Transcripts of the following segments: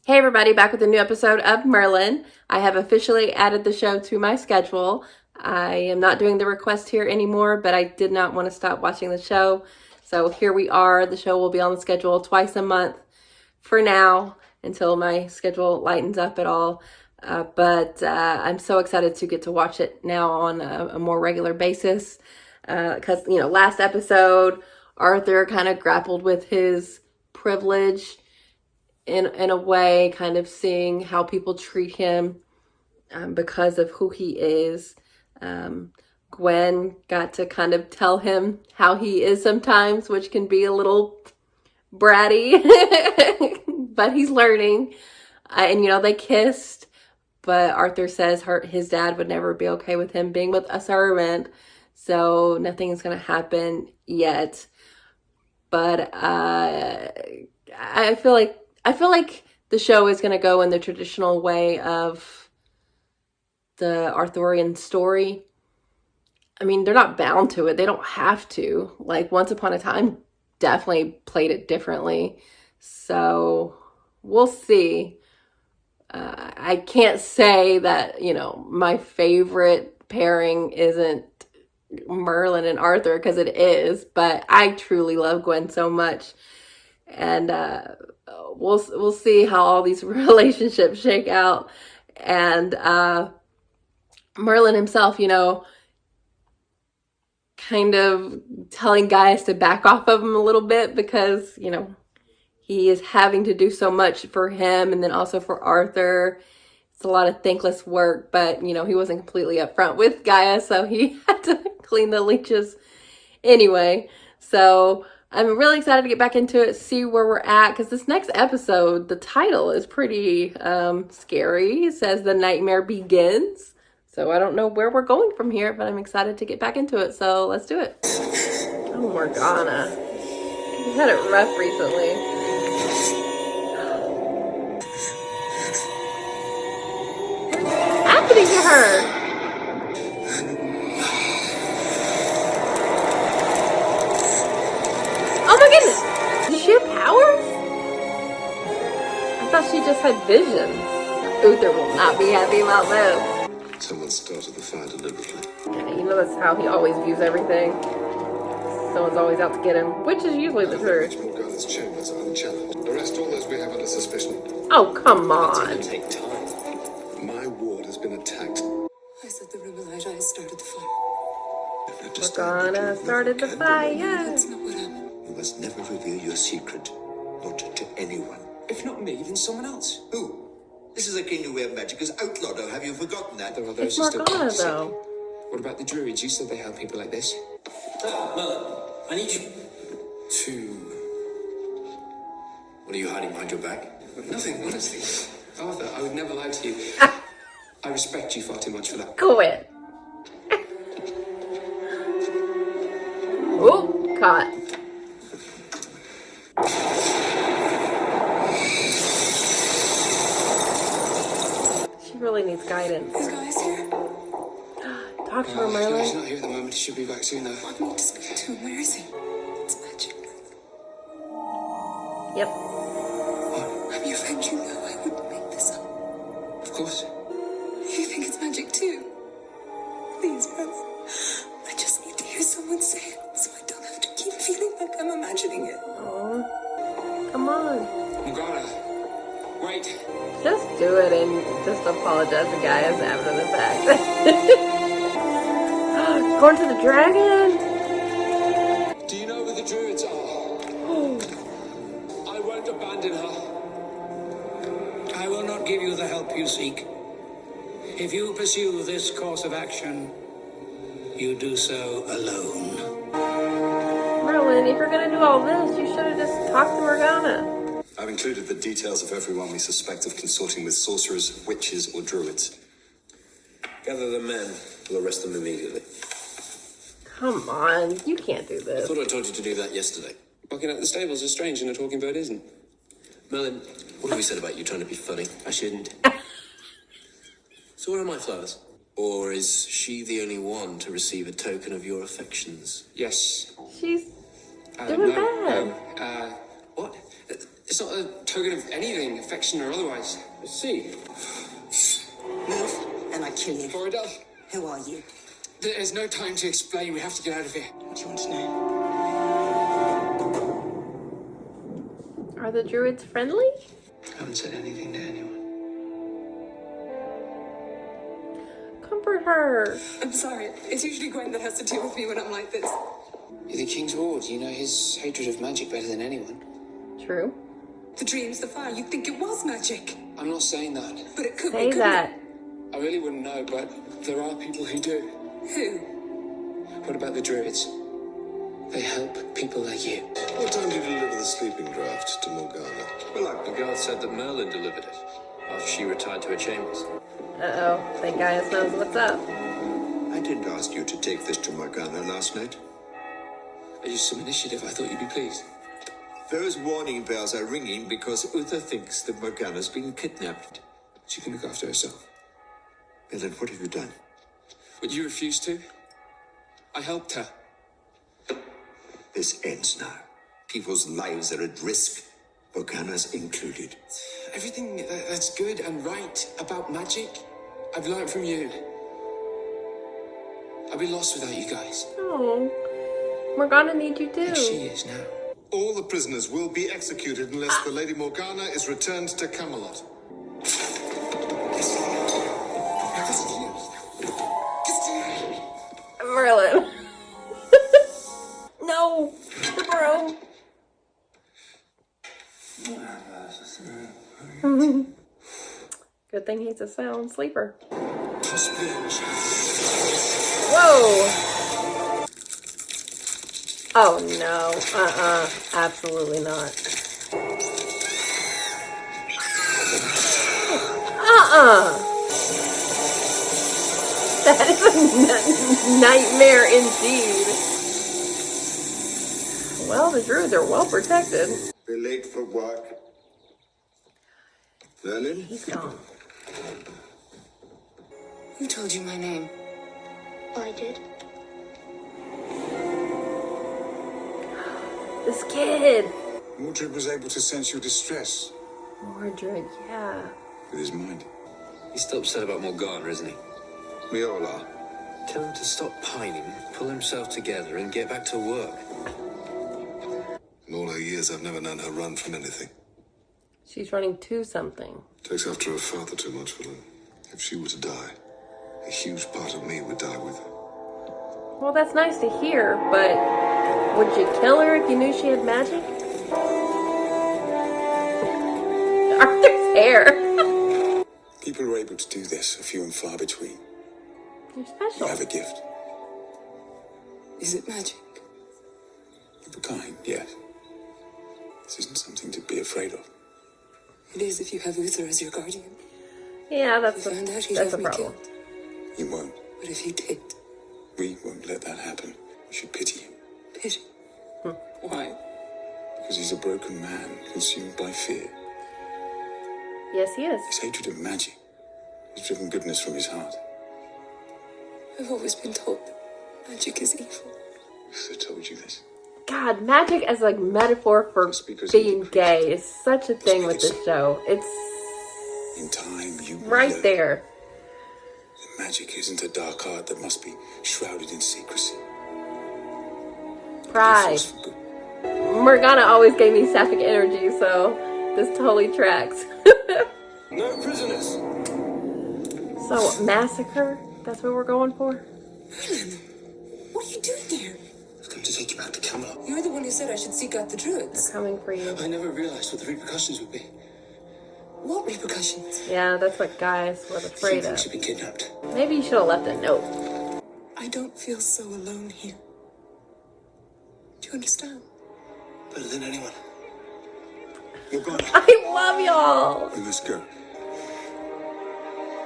Hey everybody, back with a new episode of Merlin. I have officially added the show to my schedule. I am not doing the request here anymore, but I did not want to stop watching the show. So here we are. The show will be on the schedule twice a month for now until my schedule lightens up at all. But I'm so excited to get to watch it now on a more regular basis. Because, last episode, Arthur kind of grappled with his privilege in a way, kind of seeing how people treat him because of who he is. Gwen got to kind of tell him how he is sometimes, which can be a little bratty, but he's learning. They kissed, but Arthur says his dad would never be okay with him being with a servant, so nothing's going to happen yet. But I feel like the show is going to go in the traditional way of the Arthurian story. I mean, they're not bound to it. They don't have to. Like, Once Upon a Time definitely played it differently. So we'll see. I can't say that, my favorite pairing isn't Merlin and Arthur, because it is, but I truly love Gwen so much. And we'll see how all these relationships shake out. And Merlin himself, kind of telling Gaius to back off of him a little bit because, he is having to do so much for him and then also for Arthur. It's a lot of thankless work, but, he wasn't completely upfront with Gaius, so he had to clean the leeches anyway. So I'm really excited to get back into it, see where we're at, because this next episode, the title is pretty scary. It says The Nightmare Begins. So I don't know where we're going from here, but I'm excited to get back into it. So let's do it. Oh, Morgana. He's had it rough recently. What's happening to her? Oh my goodness! Does she have powers? I thought she just had visions. Uther will not be happy about this. Someone started the fire deliberately. Yeah, that's how he always views everything. Someone's always out to get him, which is usually the truth. Morgana's chambers are unchallenged. Arrest all those we have under suspicion. Oh, come on. It's gonna take time. My ward has been attacked. I said the Rumalite started the fire. Morgana started the fire. That's not what happened. You must never reveal your secret. Not to anyone. If not me, then someone else. Who? This is a king who wear magic is outlawed, or have you forgotten that? There are It's those who still Morgana, practice it. though. What about the druids? You said they help people like this. Merlin, I need you to... What are you hiding behind your back? Nothing, honestly. Arthur, I would never lie to you. I respect you far too much for that. Quit. Oh, caught. She really needs guidance. Is Gaius here? Talk to her, He's Merlin. not here at the moment. He should be back soon, though. I need to speak to him. Where is he? It's magic. Yep. I'm your friend. You know I wouldn't make this up. Of course. You think it's magic too? Please, Merlin. I just need to hear someone say it so I don't have to keep feeling like I'm imagining it. Oh, come on. Morgana, wait. Just do it and just apologize to Gaius after the fact. Going to the dragon. Do you know who the druids are? I won't abandon her. I will not give you the help you seek. If you pursue this course of action, you do so alone. Merlin, if you're gonna do all this, you should have just talked to Morgana. I've included the details of everyone we suspect of consorting with sorcerers, witches, or druids. Gather the men. We'll arrest them immediately. Come on, you can't do I this. thought I told you to do that yesterday. Barking at the stables is strange and a talking bird isn't. Merlin, what have we said about you trying to be funny? I shouldn't. So where are my flowers? Or is she the only one to receive a token of your affections? Yes. She's doing bad. What? It's not a token of anything, affection or otherwise. See? Move, and I kill you. Florida, Who are you? there's no time to explain. We have to get out of here. What do you want to know? Are the druids friendly? I haven't said anything to anyone. Comfort her. I'm sorry. It's usually Gwen that has to deal with me when I'm like this. You're the king's ward. You know his hatred of magic better than anyone. True. The dreams, the fire, you'd think it was magic. I'm not saying that. But it could Say be, couldn't that. I really wouldn't know, but there are people who do. it? Who? What about the druids? They help people like you. What time did you deliver the sleeping draft to Morgana? Well, the guard said that Merlin delivered it after she retired to her chambers. Uh-oh. Think Gaius knows what's up. I didn't ask you to take this to Morgana last night. I used some initiative. I thought you'd be pleased. Those warning bells are ringing because Uther thinks that Morgana's been kidnapped. She can look after herself. Merlin, what have you done? But you refused to. I helped her. This ends now. People's lives are at risk, Morgana's included. Everything that's good and right about magic, I've learned from you. I'd be lost without you guys. Oh. Morgana needs you Like she too. is now. All the prisoners will be executed unless the Lady Morgana is returned to Camelot. Merlin. No. The broom. Good thing he's a sound sleeper. Whoa. Oh no. Absolutely not. That is a nightmare indeed. Well, the druids are well protected. We're late for work. Merlin? He's gone. Who told you my name? I did. This kid. Mordred was able to sense your distress Mordred, yeah. with his mind. He's still upset about Morgana, isn't he? We all are. Tell him to stop pining, pull himself together, and get back to work. In all her years, I've never known her run from anything. She's running to something. Takes after her father too much, Philip. If she were to die, a huge part of me would die with her. Well, that's nice to hear, but would you kill her if you knew she had magic? Arthur's hair. People who are able to do this are few and far between. You're You special. have a gift. Is it magic? Of a kind, yes. This isn't something to be afraid of. It is if you have Uther as your guardian. Yeah, that's If you found out he'd that's have a me problem. killed. You won't. But if you did, We won't let that happen. We should pity him. pity. Why? Because he's a broken man, consumed by fear. Yes, he is. His hatred of magic has driven goodness from his heart. I've always been told that magic is evil. Who told you this? God, magic as like metaphor for Speakers being indicate- gay is such a thing with this show. It's In time, you will right learn there. that magic isn't a dark art that must be shrouded in secrecy. Pride. It for good. Morgana always gave me sapphic energy, so this totally tracks. No prisoners. So, massacre? That's what we're going for? Merlin, what are you doing here? I've come to take you back to Camelot. You're the one who said I should seek out the druids. Coming for you. I never realized what the repercussions would be. What repercussions? Yeah, that's what Gaius was afraid Think of. she'd be kidnapped. Maybe you should have left a note. I don't feel so alone here. Do you understand? Better than anyone. Morgana, I love y'all! we must go.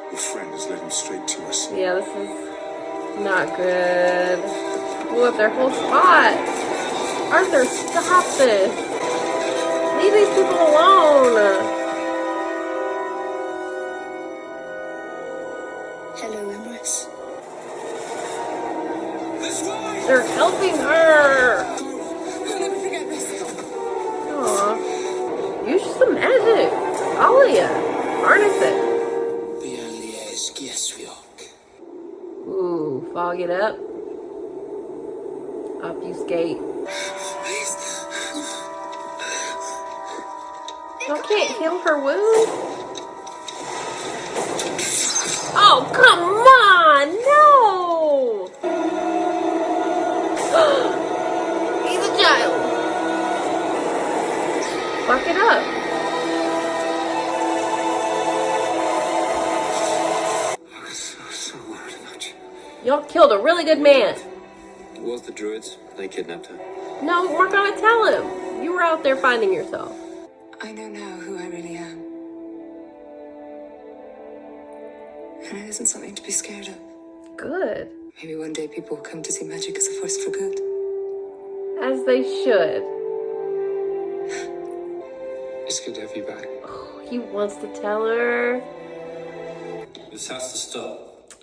Your friend has led him straight to us. Yeah, this is not good. Blew up their whole spot. Arthur, stop this. Leave these people alone. Hello, Empress. This way! They're helping her. I'll never forget this. Aw. You Alia, harness it. Ooh, fog it up. Obfuscate. Y'all can't heal her wound? Oh, come on! No! He's a child. Fuck it up. So worried about you. Y'all killed a really good man. It was the druids. They kidnapped her. No, we're gonna tell him. You were out there finding yourself. I know now who I really am. And it isn't something to be scared of. Good. Maybe one day people will come to see magic as a force for good. As they should. It's good to have you back. Oh, he wants to tell her. This has to stop.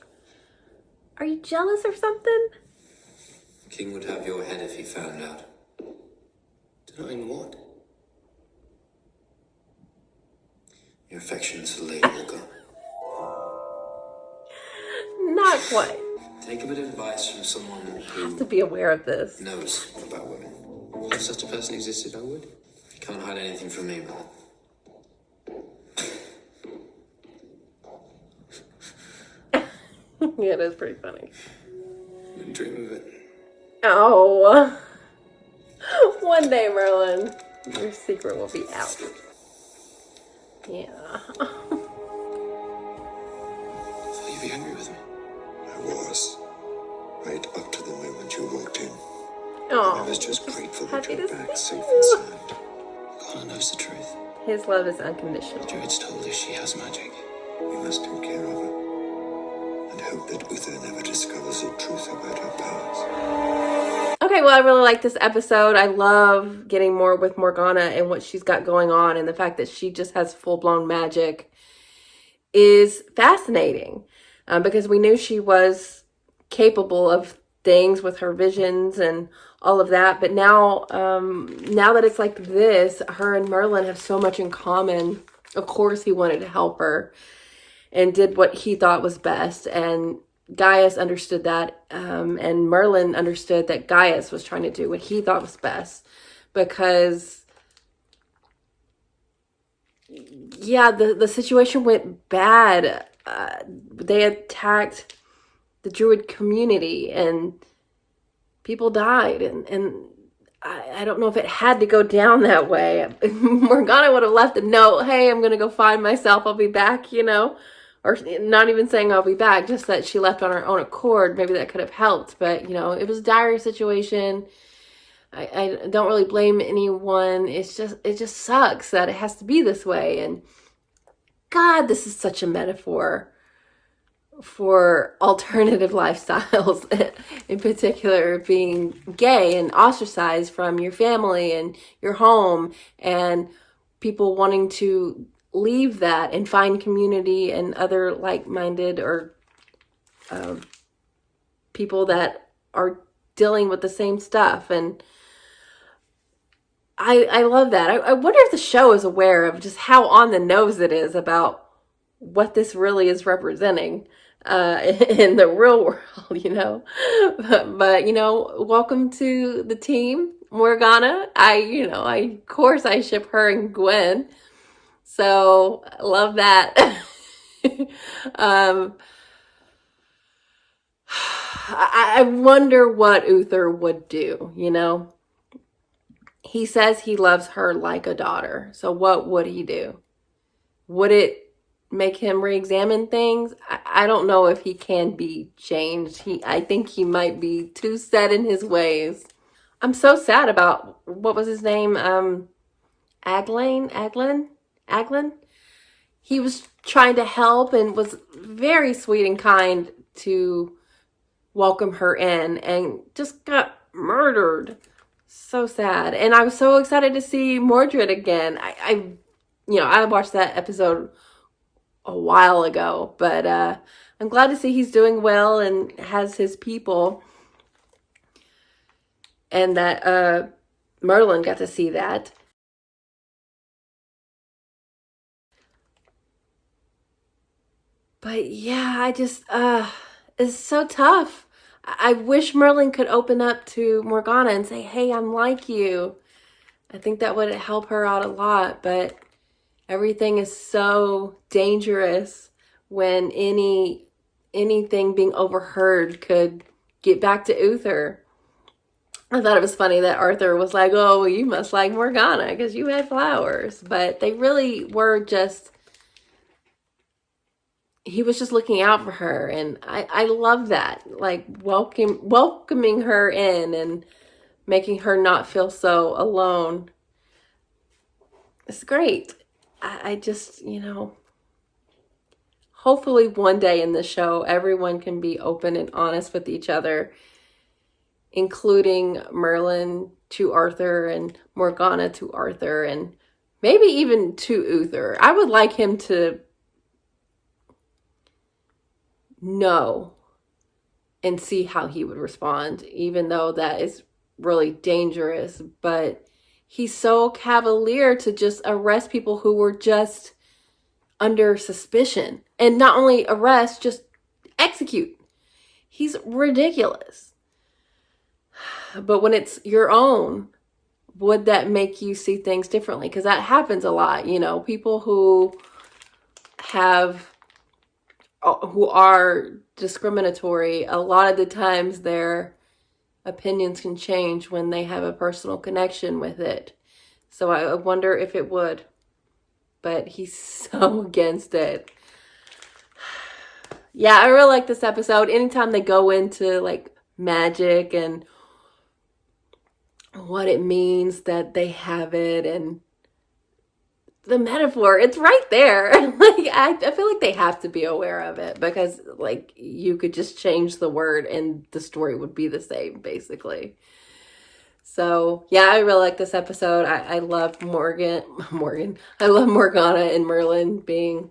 Are you jealous or something? The king would have your head if he found out. Denying what? Your affections for Lady Olga. Not quite. Take a bit of advice from someone Have to who be aware of this. knows about women. If such a person existed, I would. You can't hide anything from me, Merlin. Yeah, it is pretty funny. Wouldn't dream of it. Oh. One day, Merlin, your secret will be out. Yeah. Thought you'd be angry with me. I was. Right up to the moment you walked in. Oh, I was just grateful that happy you're to back see safe you. and sound. Connor knows the truth. His love is unconditional. Druids told us she has magic. We must take care of her. And hope that Uther never discovers the truth about her powers. Okay, well, I really like this episode. I love getting more with Morgana and what she's got going on, and the fact that she just has full-blown magic is fascinating, because we knew she was capable of things with her visions and all of that, but now that it's like this, her and Merlin have so much in common. Of course he wanted to help her and did what he thought was best, and Gaius understood that, and Merlin understood that Gaius was trying to do what he thought was best, because yeah, the situation went bad. They attacked the Druid community and people died, and I don't know if it had to go down that way. Morgana would have left a note, hey, I'm gonna go find myself, I'll be back, or not even saying I'll be back, just that she left on her own accord. Maybe that could have helped, but it was a dire situation. I don't really blame anyone. It just sucks that it has to be this way. And God, this is such a metaphor for alternative lifestyles, in particular being gay and ostracized from your family and your home, and people wanting to leave that and find community and other like-minded or people that are dealing with the same stuff. And I love that. I wonder if the show is aware of just how on the nose it is about what this really is representing in the real world, but welcome to the team, Morgana. Of course I ship her and Gwen. So I love that. I wonder what Uther would do, He says he loves her like a daughter. So what would he do? Would it make him re-examine things? I don't know if he can be changed. I think he might be too set in his ways. I'm so sad about, what was his name? Aglin? He was trying to help and was very sweet and kind to welcome her in, and just got murdered. So sad. And I was so excited to see Mordred again. I watched that episode a while ago, but I'm glad to see he's doing well and has his people, and that Merlin got to see that. But yeah, it's so tough. I wish Merlin could open up to Morgana and say, hey, I'm like you. I think that would help her out a lot, but everything is so dangerous when anything being overheard could get back to Uther. I thought it was funny that Arthur was like, oh, well, you must like Morgana because you had flowers. But they really were just, he was just looking out for her. And I love that, like welcoming her in and making her not feel so alone. It's great. I just, hopefully one day in the show, everyone can be open and honest with each other, including Merlin to Arthur and Morgana to Arthur and maybe even to Uther. I would like him to know and see how he would respond, even though that is really dangerous. But he's so cavalier to just arrest people who were just under suspicion. And not only arrest, just execute. He's ridiculous. But when it's your own, would that make you see things differently? Because that happens a lot. People who are discriminatory, a lot of the times their opinions can change when they have a personal connection with it. So I wonder if it would. But he's so against it. Yeah, I really like this episode. Anytime they go into like magic and what it means that they have it and the metaphor, it's right there. Like I feel like they have to be aware of it because like you could just change the word and the story would be the same basically. So yeah, I really like this episode. I love Morgan. I love Morgana and Merlin being,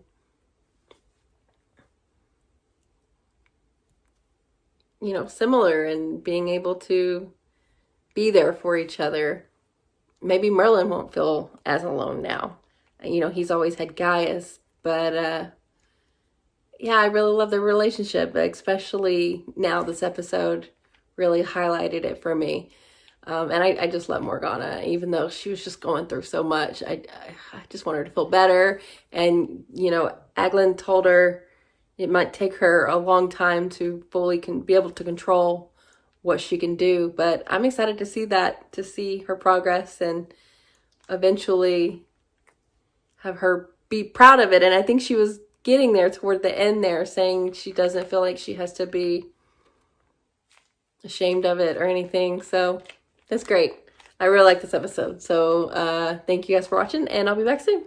similar and being able to be there for each other. Maybe Merlin won't feel as alone now. He's always had Gaius, but yeah, I really love their relationship, especially now this episode really highlighted it for me. And I just love Morgana, even though she was just going through so much. I just want her to feel better. And, Aglin told her it might take her a long time to fully be able to control what she can do. But I'm excited to see her progress and eventually have her be proud of it. And I think she was getting there toward the end there, saying she doesn't feel like she has to be ashamed of it or anything. So that's great. I really like this episode. So thank you guys for watching, and I'll be back soon.